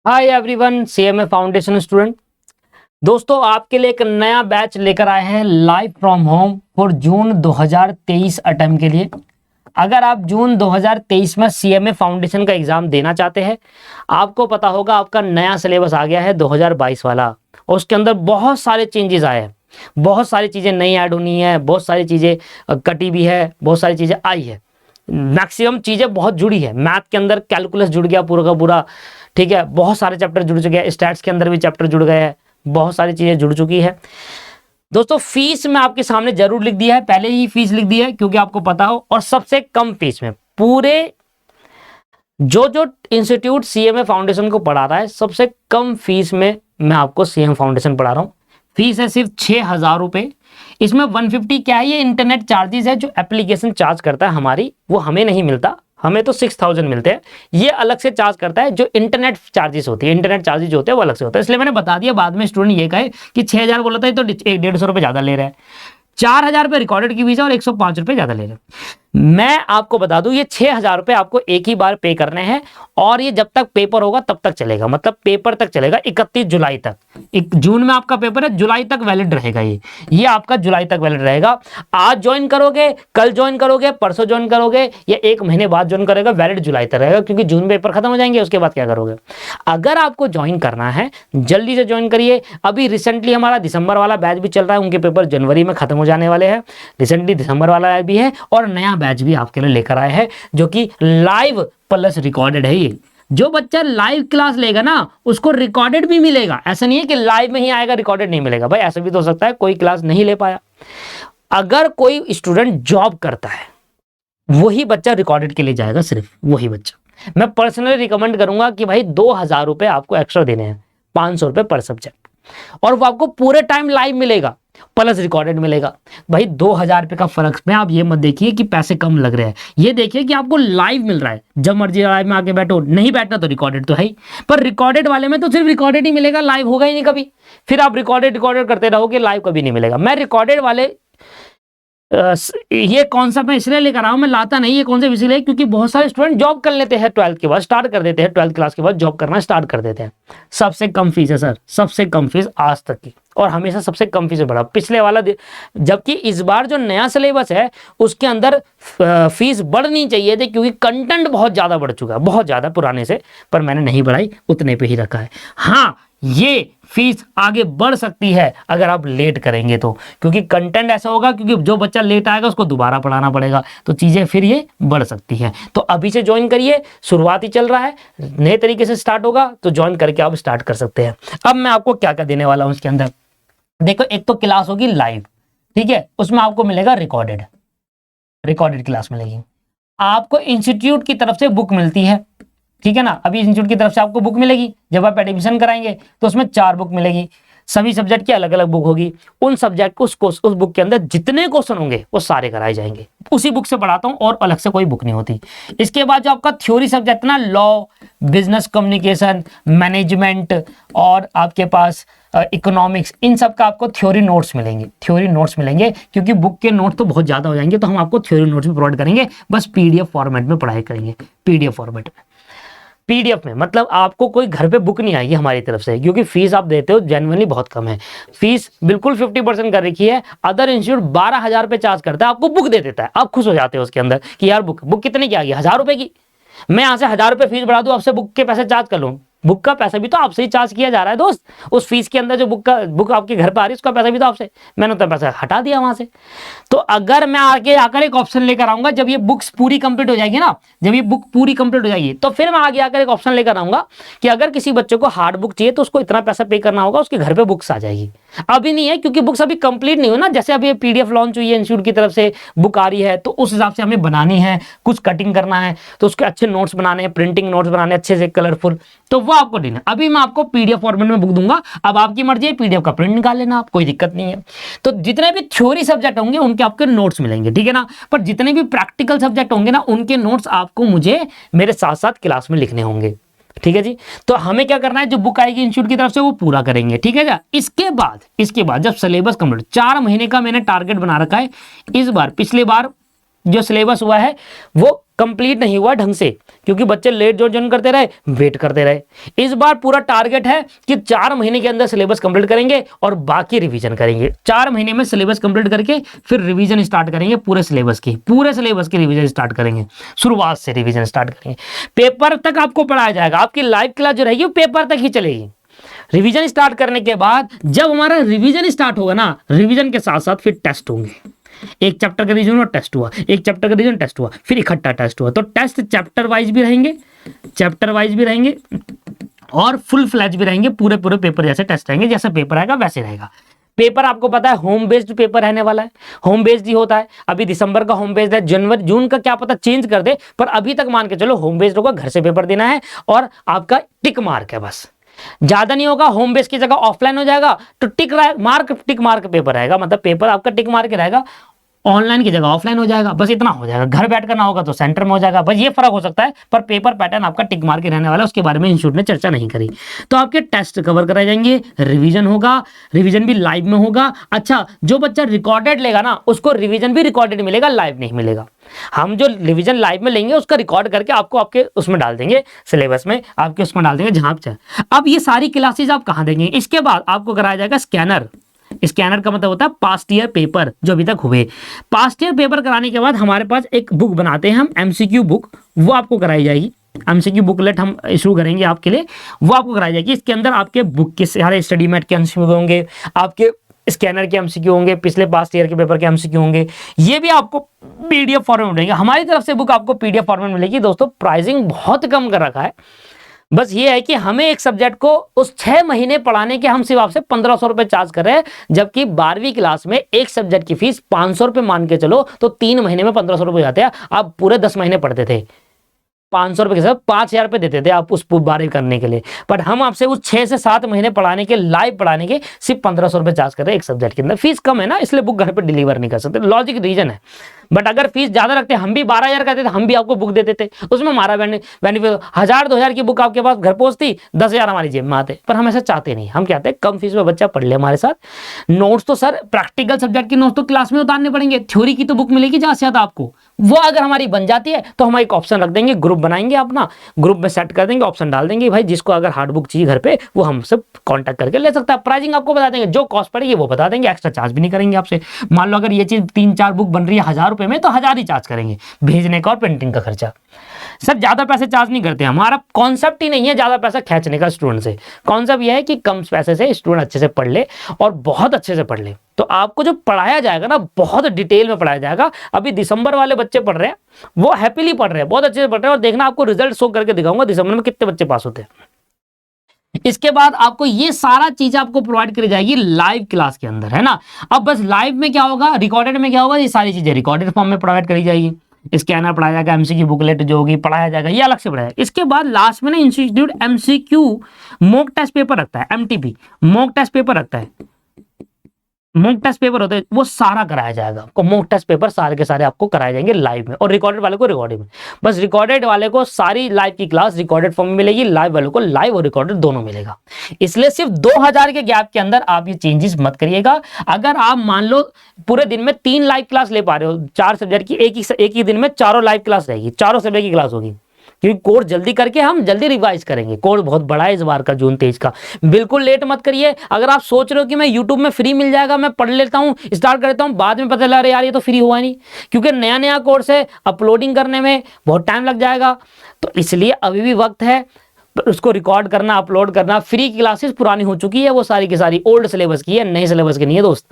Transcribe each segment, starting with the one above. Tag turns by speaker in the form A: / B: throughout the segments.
A: Hi everyone, CMA foundation student. दोस्तों, आपके लिए एक नया बैच लेकर आए हैं live from home for June 2023 attempt के लिए। अगर आप जून 2023 में सीएमए फाउंडेशन का एग्जाम देना चाहते हैं, आपको पता होगा आपका नया सिलेबस आ गया है 2022 वाला, और उसके अंदर बहुत सारे चेंजेस आए हैं, बहुत सारी चीज़ें नई ऐड होनी है, बहुत सारी चीज़ें कटी भी है, बहुत सारी चीज़ें आई है। मैक्सिमम चीज़ें बहुत जुड़ी है। मैथ के अंदर कैलकुलस जुड़ गया पूरा का पूरा, ठीक है। बहुत सारे चैप्टर जुड़ चुके हैं, स्टैट्स के अंदर भी चैप्टर जुड़ गए हैं, बहुत सारी चीज़ें जुड़ चुकी है। दोस्तों, फीस मैं आपके सामने जरूर लिख दिया है, पहले ही फीस लिख दी है क्योंकि आपको पता हो। और सबसे कम फीस में पूरे जो इंस्टीट्यूट सीएमए फाउंडेशन को पढ़ा रहा है, सबसे कम फीस में मैं आपको सीएमए फाउंडेशन पढ़ा रहा हूँ। फीस है सिर्फ 6,000 रुपये। इसमें 150 क्या है, ये इंटरनेट चार्जेस है जो एप्लीकेशन चार्ज करता है हमारी, वो हमें नहीं मिलता, हमें तो 6,000 मिलते हैं। ये अलग से चार्ज करता है, जो इंटरनेट चार्जेस होती है, इंटरनेट चार्जेस जो होते हैं वो अलग से होता है। इसलिए मैंने बता दिया, बाद में स्टूडेंट ये कहे कि 6,000 बोला था तो 150 रुपये ज़्यादा ले रहा है। 4,000 रुपये रिकॉर्डेड की फीस है और 105 रुपये ज़्यादा ले रहे हैं। मैं आपको बता दूं, ये 6,000 रुपये आपको एक ही बार पे करने हैं, और ये जब तक पेपर होगा तब तक चलेगा, मतलब पेपर तक चलेगा 31 जुलाई तक। जून में आपका पेपर है, जुलाई तक वैलिड रहेगा। ये आपका जुलाई तक वैलिड रहेगा। आज ज्वाइन करोगे, कल ज्वाइन करोगे, परसों ज्वाइन करोगे, या 1 महीने बाद ज्वाइन करेगा, वैलिड जुलाई तक रहेगा, क्योंकि जून में पेपर खत्म हो जाएंगे, उसके बाद क्या करोगे। अगर आपको ज्वाइन करना है, जल्दी से ज्वाइन करिए। अभी रिसेंटली हमारा दिसंबर वाला बैच भी चल रहा है, उनके पेपर जनवरी में खत्म हो जाने वाले हैं। रिसेंटली दिसंबर वाला भी है, और नया बैच भी आपके लिए लेकर आए हैं, जो कि लाइव प्लस रिकॉर्डेड है। ये जो बच्चा लाइव क्लास लेगा ना, उसको रिकॉर्डेड भी मिलेगा। ऐसा नहीं है कि लाइव में ही आएगा, रिकॉर्डेड नहीं मिलेगा। भाई ऐसा भी तो हो सकता है कोई क्लास नहीं ले पाया। अगर कोई स्टूडेंट जॉब करता है, वही बच्चा रिकॉर्डेड के लिए जाएगा, सिर्फ वही बच्चा। मैं पर्सनली रिकमेंड करूंगा कि भाई 2,000 रुपये आपको एक्स्ट्रा देने हैं, 500 रुपये पर सब्जेक्ट, और वो आपको पूरे टाइम लाइव मिलेगा, प्लस रिकॉर्डेड मिलेगा। भाई 2,000 रुपये का फर्क में आप ये मत देखिए कि पैसे कम लग रहे हैं, ये देखिए कि आपको लाइव मिल रहा है। जब मर्जी लाइव में आके बैठो, नहीं बैठना तो रिकॉर्डेड तो है ही, पर रिकॉर्डेड वाले में तो सिर्फ रिकॉर्डेड ही मिलेगा, लाइव होगा ही नहीं कभी। फिर आप रिकॉर्डेड करते रहोगे, लाइव कभी नहीं मिलेगा। मैं रिकॉर्डेड वाले ये कॉन्सेप्ट मैं इसलिए लेकर आया हूं, मैं लाता नहीं ये कॉन्सेप्ट इसलिए क्योंकि बहुत सारे स्टूडेंट जॉब कर लेते हैं, 12th के बाद स्टार्ट कर देते हैं, 12th क्लास के बाद जॉब करना स्टार्ट कर देते हैं। सबसे कम फीस है सर, सबसे कम फीस आज तक की, और हमेशा सबसे कम फीस बढ़ा पिछले वाला। जबकि इस बार जो नया सिलेबस है उसके अंदर फीस बढ़नी चाहिए थी, क्योंकि कंटेंट बहुत ज़्यादा बढ़ चुका है, बहुत ज़्यादा पुराने से, पर मैंने नहीं बढ़ाई, उतने पे ही रखा है। हाँ, ये फीस आगे बढ़ सकती है अगर आप लेट करेंगे तो, क्योंकि कंटेंट ऐसा होगा, क्योंकि जो बच्चा लेट आएगा उसको दोबारा पढ़ाना पड़ेगा, तो चीज़ें फिर ये बढ़ सकती हैं। तो अभी से ज्वाइन करिए, शुरुआत ही चल रहा है, नए तरीके से स्टार्ट होगा, तो ज्वाइन करके आप स्टार्ट कर सकते हैं। अब मैं आपको क्या क्या देने वाला हूँ इसके अंदर, देखो। एक तो क्लास होगी लाइव, ठीक है, उसमें आपको मिलेगा रिकॉर्डेड क्लास मिलेगी। आपको इंस्टीट्यूट की तरफ से बुक मिलती है, ठीक है ना। अभी इंस्टीट्यूट की तरफ से आपको बुक मिलेगी, जब आप एडमिशन कराएंगे तो उसमें 4 बुक मिलेगी, सभी सब्जेक्ट की अलग अलग बुक होगी। उन सब्जेक्ट को उस बुक के अंदर जितने क्वेश्चन होंगे वो सारे कराए जाएंगे। उसी बुक से पढ़ाता हूँ, और अलग से कोई बुक नहीं होती। इसके बाद जो आपका थ्योरी सब्जेक्ट ना, लॉ, बिजनेस कम्युनिकेशन, मैनेजमेंट, और आपके पास इकोनॉमिक्स, इन सब का आपको थ्योरी नोट्स मिलेंगे, क्योंकि बुक के नोट्स तो बहुत ज़्यादा हो जाएंगे, तो हम आपको थ्योरी नोट्स भी प्रोवाइड करेंगे, बस पीडीएफ फॉर्मेट में पढ़ाई करेंगे। पीडीएफ में मतलब आपको कोई घर पे बुक नहीं आएगी हमारी तरफ से, क्योंकि फीस आप देते हो जेन्युइनली बहुत कम है। फीस बिल्कुल 50% कर रखी है। अदर इंस्टीट्यूट 12,000 रुपये चार्ज करता है, आपको बुक दे देता है, आप खुश हो जाते हो उसके अंदर कि यार बुक कितने की आ गई, 1,000 रुपये की। मैं यहाँ से 1,000 रुपये फीस बढ़ा दूँ, आपसे बुक के पैसे चार्ज कर लूँ, बुक का पैसा भी तो आपसे ही चार्ज किया जा रहा है दोस्त। उस फीस के अंदर जो बुक आपके घर पर आ रही है, उसका पैसा भी तो आपसे, मैंने तो पैसा हटा दिया वहां से। तो अगर मैं आगे आकर एक ऑप्शन लेकर आऊंगा, जब ये बुक्स पूरी कंप्लीट हो जाएगी ना, जब ये बुक पूरी कंप्लीट हो जाएगी, तो फिर मैं आगे आकर एक ऑप्शन लेकर आऊंगा कि अगर किसी बच्चे को हार्ड बुक चाहिए तो उसको इतना पैसा पे करना होगा, उसके घर पे बुक्स आ जाएगी। अभी नहीं है, क्योंकि बुक्स अभी कंप्लीट नहीं हो ना। जैसे अभी पीडीएफ लॉन्च हुई है, इंस्टीट्यूट की तरफ से बुक आ रही है, तो उस हिसाब से हमें बनानी है, कुछ कटिंग करना है, तो उसके अच्छे नोट्स बनाने हैं, प्रिंटिंग नोट्स बनाने अच्छे से कलरफुल, तो वो आपको देना। अभी मैं आपको पीडीएफ फॉर्मेट में बुक दूंगा, अब आपकी मर्जी है, पीडीएफ का प्रिंट निकाल लेना आप, कोई दिक्कत नहीं है। तो जितने भी थ्योरी सब्जेक्ट होंगे उनके आपके नोट्स मिलेंगे, ठीक है ना। पर जितने भी प्रैक्टिकल सब्जेक्ट होंगे ना, उनके नोट्स आपको मुझे मेरे साथ साथ क्लास में लिखने होंगे, ठीक है जी। तो हमें क्या करना है, जो बुक आएगी इंस्टीट्यूट की तरफ से वो पूरा करेंगे, ठीक है जा। इसके बाद जब सिलेबस कंप्लीट, 4 महीने का मैंने टारगेट बना रखा है इस बार। पिछले बार जो सिलेबस हुआ है वो कंप्लीट नहीं हुआ ढंग से, क्योंकि बच्चे लेट ज्वाइन करते रहे, वेट करते रहे। इस बार पूरा टारगेट है कि 4 महीने के अंदर सिलेबस कंप्लीट करेंगे और बाकी रिवीजन करेंगे। 4 महीने में सिलेबस कंप्लीट करके फिर रिवीजन स्टार्ट करेंगे, पूरे सिलेबस की रिवीजन स्टार्ट करेंगे, शुरुआत से रिवीजन स्टार्ट करेंगे। पेपर तक आपको पढ़ाया जाएगा, आपकी लाइव क्लास जो रहेगी वो पेपर तक ही चलेगी। रिवीजन स्टार्ट करने के बाद जब हमारा रिवीजन स्टार्ट होगा ना, रिवीजन के साथ साथ फिर टेस्ट होंगे। एक चैप्टर का रिवीजन और टेस्ट हुआ, एक चैप्टर का रिवीजन टेस्ट हुआ, फिर इकट्ठा टेस्ट हुआ। तो टेस्ट चैप्टर वाइज भी रहेंगे और फुल फ्लैज भी रहेंगे, पूरे पेपर जैसे टेस्ट रहेंगे, जैसे पेपर आएगा वैसे रहेगा। पेपर आपको पता है होम बेस्ड पेपर रहने वाला है, होम बेस्ड ही होता है। अभी दिसंबर का होम बेस्ड है, जनवरी जून का क्या पता चेंज कर दे, पर अभी तक मान के चलो होम बेस्ड होगा, घर से पेपर देना है और आपका टिक मार्क है, बस ज्यादा नहीं होगा। होम बेस की जगह ऑफलाइन हो जाएगा तो टिक मार्क पेपर रहेगा, मतलब पेपर आपका टिक मार्क रहेगा, ऑनलाइन की जगह ऑफलाइन हो जाएगा, बस इतना हो जाएगा। घर बैठ कर ना होगा तो सेंटर में हो जाएगा, बस ये फर्क हो सकता है, पर पेपर पैटर्न आपका टिक मार्क के रहने वाला है। उसके बारे में इंस्टीट्यूट ने चर्चा नहीं करी। तो आपके टेस्ट कवर कराए जाएंगे, रिवीजन होगा, रिवीजन भी लाइव में होगा। अच्छा, जो बच्चा रिकॉर्डेड लेगा ना उसको रिवीजन भी रिकॉर्डेड मिलेगा, लाइव नहीं मिलेगा। हम जो रिवीजन लाइव में लेंगे उसका रिकॉर्ड करके आपको आपके उसमें डाल देंगे, सिलेबस में आपके उसमें डाल देंगे जहां आप चाहे। अब ये सारी क्लासेज आप कहां देंगे? इसके बाद आपको कराया जाएगा स्कैनर। स्कैनर का मतलब होता है पास्ट ईयर पेपर जो अभी तक हुए। पास्ट ईयर पेपर कराने के बाद हमारे पास एक बुक बनाते हैं हम, एमसीक्यू बुक, वो आपको कराई जाएगी। एमसीक्यू बुकलेट हम इशू करेंगे आपके लिए, वो आपको कराई जाएगी। इसके अंदर आपके बुक के सारे स्टडी मैट के एमसीक्यू होंगे, आपके स्कैनर के एमसीक्यू होंगे, पिछले पास्ट ईयर के पेपर के एमसीक्यू होंगे। ये भी आपको पीडीएफ फॉर्मेट मिलेंगे। हमारी तरफ से बुक आपको पीडीएफ फॉर्मेट मिलेगी। दोस्तों प्राइसिंग बहुत कम कर रखा है, बस ये है कि हमें एक सब्जेक्ट को उस 6 महीने पढ़ाने के हम सिर्फ आपसे 1500 रुपए चार्ज कर रहे हैं, जबकि 12वीं क्लास में एक सब्जेक्ट की फीस 500 रुपए मान के चलो तो 3 महीने में 1500 रुपए जाते हैं। आप पूरे 10 महीने पढ़ते थे, 500 रुपए के साथ 5000 रुपए देते थे आप उस 12वीं करने के लिए, बट हम आपसे उस 6 से 7 महीने पढ़ाने के, लाइव पढ़ाने के सिर्फ 1500 रुपए चार्ज कर रहे हैं एक सब्जेक्ट के अंदर। फीस कम है ना, इसलिए बुक घर पे डिलीवर नहीं कर सकते, लॉजिक रीजन है। बट अगर फीस ज्यादा रखते, हम भी 12,000 कहते थे, हम भी आपको बुक देते थे, उसमें हमारा बेनिफिट 1000-2000 की बुक आपके पास घर पहुंचती, 10,000 हमारी जेब में आते। पर हम ऐसा चाहते नहीं, हम कहते हैं कम फीस में बच्चा पढ़ ले हमारे साथ। नोट्स तो सर प्रैक्टिकल सब्जेक्ट के नोट्स तो क्लास में उतारने पड़ेंगे, थ्योरी की तो बुक मिलेगी ज्यादा से ज्यादा आपको। वो अगर हमारी बन जाती है तो हम एक ऑप्शन रख देंगे, ग्रुप बनाएंगे अपना, ग्रुप में सेट कर देंगे, ऑप्शन डाल देंगे, भाई जिसको अगर हार्ड बुक चाहिए घर पे वो हमसे कांटेक्ट करके ले सकता है। प्राइसिंग आपको बता देंगे, जो कॉस्ट पड़ेगी वो बता देंगे, एक्स्ट्रा चार्ज भी नहीं करेंगे आपसे। मान लो अगर ये चीज 3-4 बुक बन रही है 1000 रुपए में, तो 1000 ही चार्ज करेंगे, भेजने का और प्रिंटिंग का खर्चा। सर ज्यादा पैसे चार्ज नहीं करते, हमारा कॉन्सेप्ट ही नहीं है ज्यादा पैसा खींचने का स्टूडेंट से। कॉन्सेप्ट यह है कि कम पैसे से स्टूडेंट अच्छे से पढ़ ले और बहुत अच्छे से पढ़ ले। तो आपको जो पढ़ाया जाएगा ना बहुत डिटेल में पढ़ाया जाएगा। अभी दिसंबर वाले बच्चे पढ़ रहे हैं, वो हैप्पीली पढ़ रहे हैं, बहुत अच्छे से पढ़ रहे हैं, और देखना आपको रिजल्ट शो करके दिखाऊंगा दिसंबर में कितने बच्चे पास होते हैं। इसके बाद आपको ये सारा चीज आपको प्रोवाइड करी जाएगी लाइव क्लास के अंदर, है ना। अब बस लाइव में क्या होगा, रिकॉर्डेड में क्या होगा, ये सारी चीजें रिकॉर्डेड फॉर्म में प्रोवाइड करी जाएगी। स्कैनर पढ़ाया जाएगा, एमसीक्यू बुकलेट जो होगी पढ़ाया जाएगा, ये अलग से पढ़ाया। इसके बाद लास्ट में ना institute MCQ mock test paper रखता है, एमटीपी मॉक टेस्ट पेपर रखता है। मॉक टेस्ट पेपर होते हैं वो सारा कराया जाएगा आपको, मॉक टेस्ट पेपर सारे के सारे आपको कराए जाएंगे लाइव में, और रिकॉर्डेड वाले को रिकॉर्डेड में। बस रिकॉर्डेड वाले को सारी लाइव की क्लास रिकॉर्डेड फॉर्म में मिलेगी, लाइव वालों को लाइव और रिकॉर्डेड दोनों मिलेगा। इसलिए सिर्फ 2000 के गैप के अंदर आप ये चेंजेस मत करिएगा। अगर आप मान लो पूरे दिन में 3 लाइव क्लास ले पा रहे हो, 4 सब्जेक्ट की एक ही दिन में 4 लाइव क्लास रहेगी, 4 सब्जेक्ट की क्लास होगी, क्योंकि कोर्स जल्दी करके हम जल्दी रिवाइज करेंगे। कोर्स बहुत बड़ा है इस बार का, जून 23 का। बिल्कुल लेट मत करिए। अगर आप सोच रहे हो कि मैं यूट्यूब में फ्री मिल जाएगा, मैं पढ़ लेता हूँ, स्टार्ट कर लेता हूँ, बाद में पता चला अरे यार ये तो फ्री हुआ नहीं, क्योंकि नया कोर्स है, अपलोडिंग करने में बहुत टाइम लग जाएगा। तो इसलिए अभी भी वक्त है उसको रिकॉर्ड करना, अपलोड करना। फ्री क्लासेस पुरानी हो चुकी है, वो सारी की सारी ओल्ड सिलेबस की है, नए सिलेबस की नहीं है दोस्त।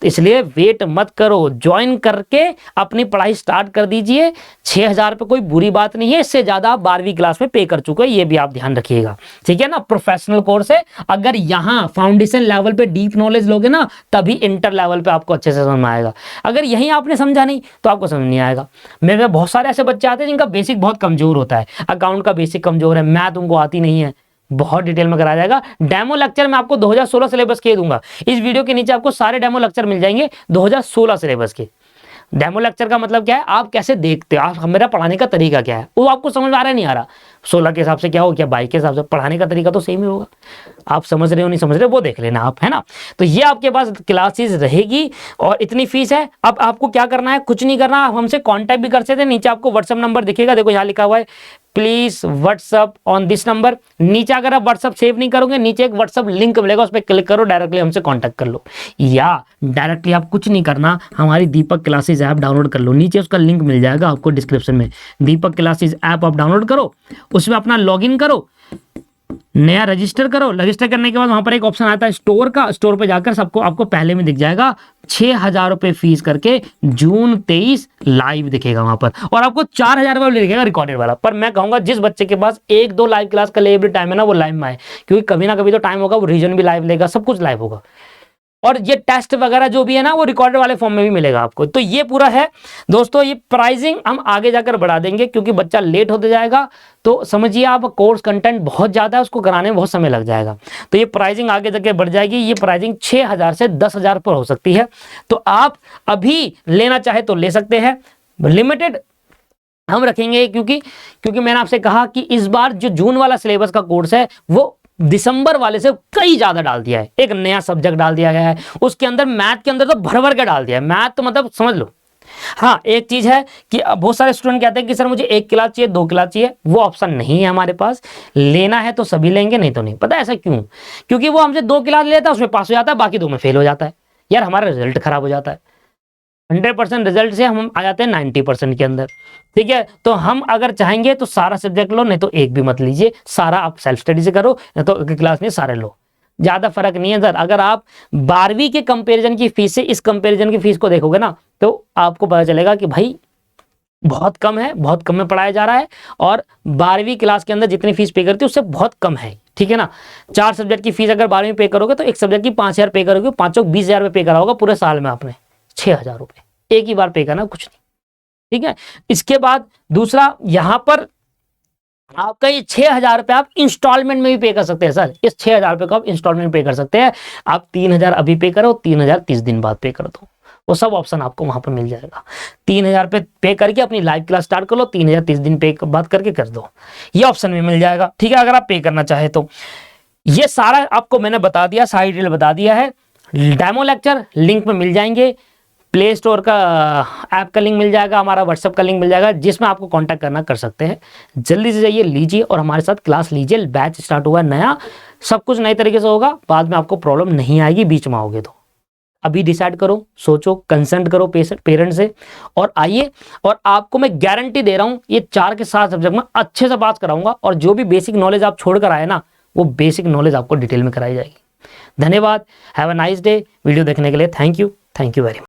A: तो इसलिए वेट मत करो, ज्वाइन करके अपनी पढ़ाई स्टार्ट कर दीजिए। 6000 रुपये कोई बुरी बात नहीं है, इससे ज्यादा आप 12वीं क्लास में पे कर चुके हो, ये भी आप ध्यान रखिएगा, ठीक है ना। प्रोफेशनल कोर्स है, अगर यहाँ फाउंडेशन लेवल पे डीप नॉलेज लोगे ना तभी इंटर लेवल पे आपको अच्छे से समझ में आएगा। अगर यहीं आपने समझा नहीं तो आपको समझ नहीं आएगा। मेरे बहुत सारे ऐसे बच्चे आते हैं जिनका बेसिक बहुत कमजोर होता है, अकाउंट का बेसिक कमजोर है, मैथ उनको आती नहीं है, बहुत डिटेल में कराया जाएगा। डेमो लेक्चर में आपको 2016 सिलेबस के दूंगा, इस वीडियो के नीचे आपको सारे डेमो लेक्चर मिल जाएंगे 2016 सिलेबस के। डेमो लेक्चर का मतलब क्या है, आप कैसे देखते हो, आप मेरा पढ़ाने का तरीका क्या है, वो आपको समझ में आ रहा है नहीं आ रहा, 16 के हिसाब से क्या हो, क्या 22 के हिसाब से, पढ़ाने का तरीका तो सेम ही होगा। आप समझ रहे हो नहीं समझ रहे वो देख लेना आप, है ना। तो ये आपके पास क्लासेस रहेगी और इतनी फीस है। अब आपको क्या करना है, कुछ नहीं करना, आप हमसे कांटेक्ट भी कर सकते हैं। नीचे आपको व्हाट्सएप नंबर दिखेगा, देखो यहाँ लिखा हुआ है please WhatsApp on this number. नीचे अगर आप व्हाट्सअप सेव नहीं करोगे, नीचे एक व्हाट्सअप लिंक मिलेगा, उस पर क्लिक करो, डायरेक्टली हमसे कांटेक्ट कर लो, या डायरेक्टली आप कुछ नहीं करना, हमारी दीपक क्लासेस ऐप डाउनलोड कर लो, नीचे उसका लिंक मिल जाएगा आपको डिस्क्रिप्शन में। दीपक क्लासेस ऐप आप डाउनलोड करो, उसमें अपना लॉगिन करो, नया रजिस्टर करो। रजिस्टर करने के बाद वहां पर एक ऑप्शन आता है स्टोर का, स्टोर पे जाकर सबको आपको पहले में दिख जाएगा 6,000 रुपए फीस करके जून 23 लाइव दिखेगा वहां पर, और आपको 4,000 रुपए दिखेगा रिकॉर्डेड वाला। पर मैं कहूंगा जिस बच्चे के पास 1-2 लाइव क्लास का लेवल टाइम है ना, वो लाइव में आए, क्योंकि कभी ना कभी तो टाइम होगा, वो रीजन भी लाइव लेगा, सब कुछ लाइव होगा, और ये टेस्ट वगैरह जो भी है ना वो रिकॉर्डेड वाले फॉर्म में भी मिलेगा आपको। तो ये पूरा है दोस्तों, ये प्राइसिंग हम आगे जाकर बढ़ा देंगे, क्योंकि बच्चा लेट होते जाएगा तो समझिए आप, कोर्स कंटेंट बहुत ज़्यादा है, उसको कराने में बहुत समय लग जाएगा, तो ये प्राइसिंग आगे जाके बढ़ जाएगी। ये प्राइसिंग 6,000 से 10,000 पर हो सकती है, तो आप अभी लेना चाहे तो ले सकते हैं, लिमिटेड हम रखेंगे, क्योंकि मैंने आपसे कहा कि इस बार जो जून वाला सिलेबस का कोर्स है वो दिसंबर वाले से कई ज्यादा डाल दिया है, एक नया सब्जेक्ट डाल दिया गया है, उसके अंदर मैथ के अंदर तो भर भर के डाल दिया है, मैथ तो मतलब समझ लो। हाँ एक चीज है कि बहुत सारे स्टूडेंट कहते हैं कि सर मुझे 1 क्लास चाहिए, 2 क्लास चाहिए, वो ऑप्शन नहीं है हमारे पास, लेना है तो सभी लेंगे, नहीं तो नहीं। पता है ऐसा क्यों, क्योंकि वो हमसे 2 क्लास लेता है, उसमें पास हो जाता है, बाकी 2 में फेल हो जाता है, यार हमारा रिजल्ट खराब हो जाता है। 100% रिजल्ट से हम आ जाते हैं 90% के अंदर, ठीक है। तो हम अगर चाहेंगे तो सारा सब्जेक्ट लो, नहीं तो एक भी मत लीजिए, सारा आप सेल्फ स्टडी से करो, नहीं तो क्लास में सारे लो, ज्यादा फर्क नहीं है सर। अगर आप 12वीं के कंपैरिजन की फीस से इस कंपैरिजन की फीस को देखोगे ना, तो आपको पता चलेगा कि भाई बहुत कम है, बहुत कम में पढ़ाया जा रहा है, और 12वीं क्लास के अंदर जितनी फीस पे करती है उससे बहुत कम है, ठीक है ना। 4 सब्जेक्ट की फीस अगर 12वीं पे करोगे तो एक सब्जेक्ट की 5,000 पे करोगे, 5 20,000 रुपये पे करा होगा पूरे साल में आपने, 6,000 रुपये एक ही बार पे करना, कुछ नहीं, ठीक है। इसके बाद दूसरा, यहां पर आपका ये 6,000 रुपये आप इंस्टॉलमेंट में भी पे कर सकते हैं सर, इस 6,000 रुपये को आप इंस्टॉलमेंट पे कर सकते हैं। आप 3,000 अभी पे करो, 3,000 30 दिन बाद पे कर दो, वो सब ऑप्शन आपको वहां पर मिल जाएगा। 3,000 रुपये पे करके अपनी लाइव क्लास स्टार्ट कर लो, 3,000 30 दिन पे बात करके कर दो, ये ऑप्शन में मिल जाएगा, ठीक है, अगर आप पे करना चाहे तो। ये सारा आपको मैंने बता दिया, सारी डिटेल बता दिया है। डेमो लेक्चर लिंक में मिल जाएंगे, प्ले स्टोर का ऐप का लिंक मिल जाएगा, हमारा व्हाट्सएप का लिंक मिल जाएगा, जिसमें आपको कांटेक्ट करना कर सकते हैं। जल्दी से जाइए, लीजिए और हमारे साथ क्लास लीजिए, बैच स्टार्ट हुआ है नया, सब कुछ नए तरीके से होगा, बाद में आपको प्रॉब्लम नहीं आएगी बीच में आओगे तो। अभी डिसाइड करो, सोचो, कंसल्ट करो पेरेंट्स से और आइए, और आपको मैं गारंटी दे रहा हूं ये 4 के 7 सब्जेक्ट में अच्छे से बात कराऊंगा, और जो भी बेसिक नॉलेज आप छोड़ कर आए ना, वो बेसिक नॉलेज आपको डिटेल में कराई जाएगी। धन्यवाद, have a nice day. Video देखने के लिए थैंक यू वेरी मच।